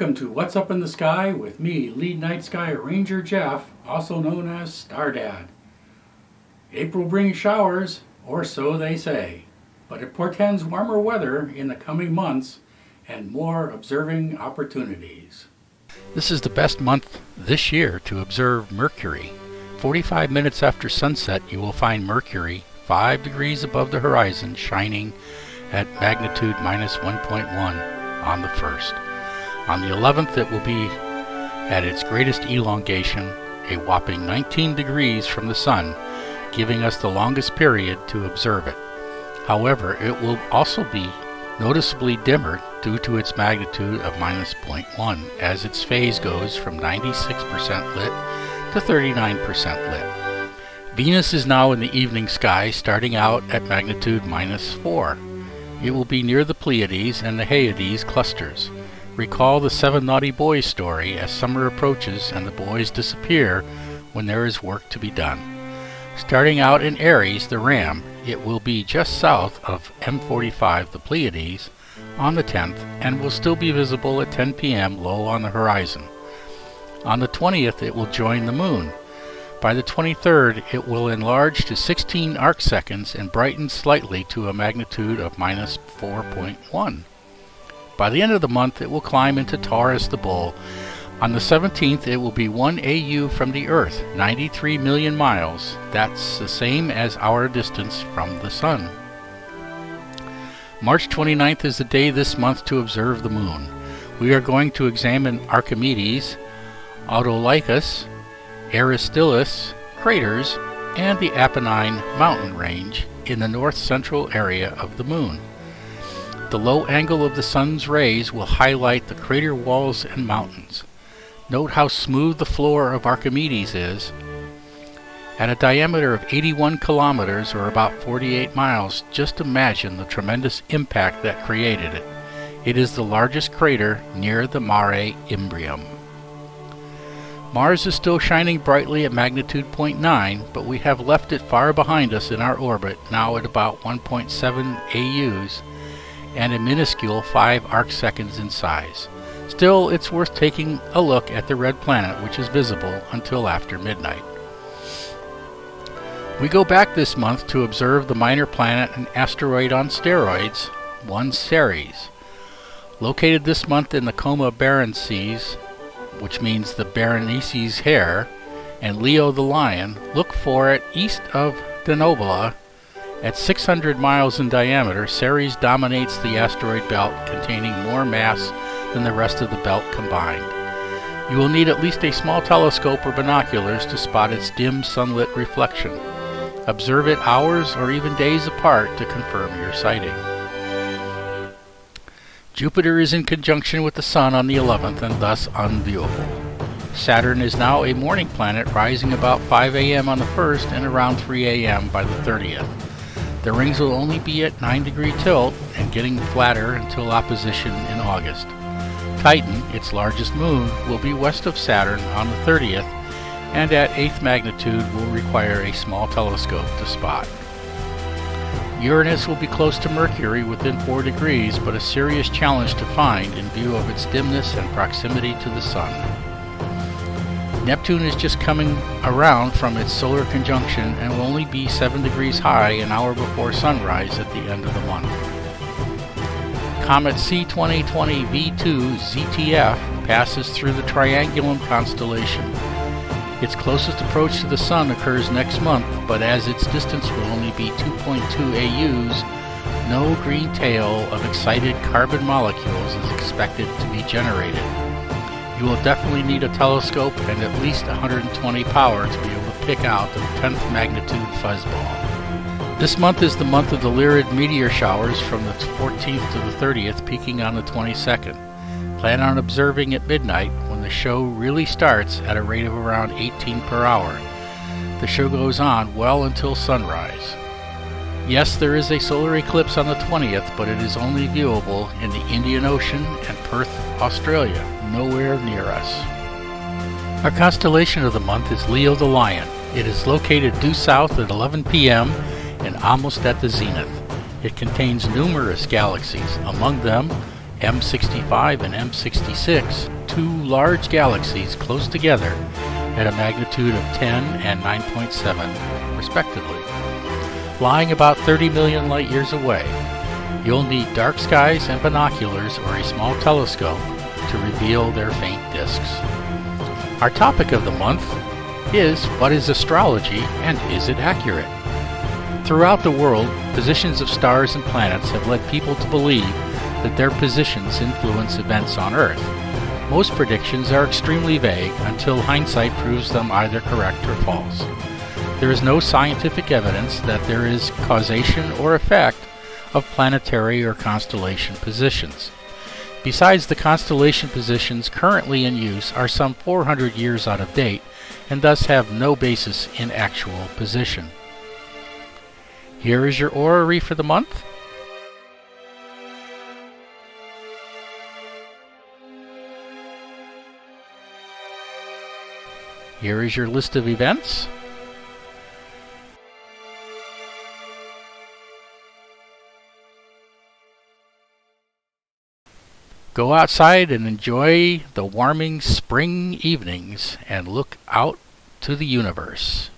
Welcome to What's Up in the Sky with me, Lead Night Sky Ranger Jeff, also known as Star Dad. April brings showers, or so they say, but it portends warmer weather in the coming months and more observing opportunities. This is the best month this year to observe Mercury. 45 minutes after sunset, you will find Mercury 5 degrees above the horizon, shining at magnitude minus 1.1 on the 1st. On the 11th, it will be at its greatest elongation, a whopping 19 degrees from the sun, giving us the longest period to observe it. However, it will also be noticeably dimmer due to its magnitude of minus 0.1 as its phase goes from 96% lit to 39% lit. Venus is now in the evening sky, starting out at magnitude minus 4. It will be near the Pleiades and the Hyades clusters. Recall the 7 naughty boys story as summer approaches and the boys disappear when there is work to be done. Starting out in Aries, the Ram, it will be just south of M45, the Pleiades, on the 10th and will still be visible at 10 p.m. low on the horizon. On the 20th, it will join the Moon. By the 23rd, it will enlarge to 16 arcseconds and brighten slightly to a magnitude of minus 4.1. By the end of the month, it will climb into Taurus the Bull. On the 17th, it will be 1 AU from the Earth, 93 million miles. That's the same as our distance from the Sun. March 29th is the day this month to observe the Moon. We are going to examine Archimedes, Autolycus, Aristillus craters, and the Apennine mountain range in the north-central area of the Moon. The low angle of the sun's rays will highlight the crater walls and mountains. Note how smooth the floor of Archimedes is. At a diameter of 81 kilometers, or about 48 miles, just imagine the tremendous impact that created it. It is the largest crater near the Mare Imbrium. Mars is still shining brightly at magnitude 0.9, but we have left it far behind us in our orbit, now at about 1.7 AUs, and a minuscule 5 arcseconds in size. Still, it's worth taking a look at the red planet, which is visible until after midnight. We go back this month to observe the minor planet and asteroid on steroids, 1 Ceres. Located this month in the Coma Berenices, which means the Berenices hare, and Leo the lion, look for it east of Denobula. At 600 miles in diameter, Ceres dominates the asteroid belt, containing more mass than the rest of the belt combined. You will need at least a small telescope or binoculars to spot its dim sunlit reflection. Observe it hours or even days apart to confirm your sighting. Jupiter is in conjunction with the Sun on the 11th and thus unviewable. Saturn is now a morning planet, rising about 5 a.m. on the 1st and around 3 a.m. by the 30th. The rings will only be at 9-degree tilt and getting flatter until opposition in August. Titan, its largest moon, will be west of Saturn on the 30th and at 8th magnitude will require a small telescope to spot. Uranus will be close to Mercury within 4 degrees, but a serious challenge to find in view of its dimness and proximity to the Sun. Neptune is just coming around from its solar conjunction and will only be 7 degrees high an hour before sunrise at the end of the month. Comet C2020 V2 ZTF passes through the Triangulum constellation. Its closest approach to the Sun occurs next month, but as its distance will only be 2.2 AUs, no green tail of excited carbon molecules is expected to be generated. You will definitely need a telescope and at least 120 power to be able to pick out the 10th magnitude fuzzball. This month is the month of the Lyrid meteor showers from the 14th to the 30th, peaking on the 22nd. Plan on observing at midnight when the show really starts at a rate of around 18 per hour. The show goes on well until sunrise. Yes, there is a solar eclipse on the 20th, but it is only viewable in the Indian Ocean and Perth, Australia, nowhere near us. Our constellation of the month is Leo the Lion. It is located due south at 11 p.m. and almost at the zenith. It contains numerous galaxies, among them M65 and M66, two large galaxies close together at a magnitude of 10 and 9.7, respectively. Lying about 30 million light years away, you'll need dark skies and binoculars or a small telescope to reveal their faint disks. Our topic of the month is, what is astrology and is it accurate? Throughout the world, positions of stars and planets have led people to believe that their positions influence events on Earth. Most predictions are extremely vague until hindsight proves them either correct or false. There is no scientific evidence that there is causation or effect of planetary or constellation positions. Besides, the constellation positions currently in use are some 400 years out of date and thus have no basis in actual position. Here is your orrery for the month. Here is your list of events. Go outside and enjoy the warming spring evenings and look out to the universe.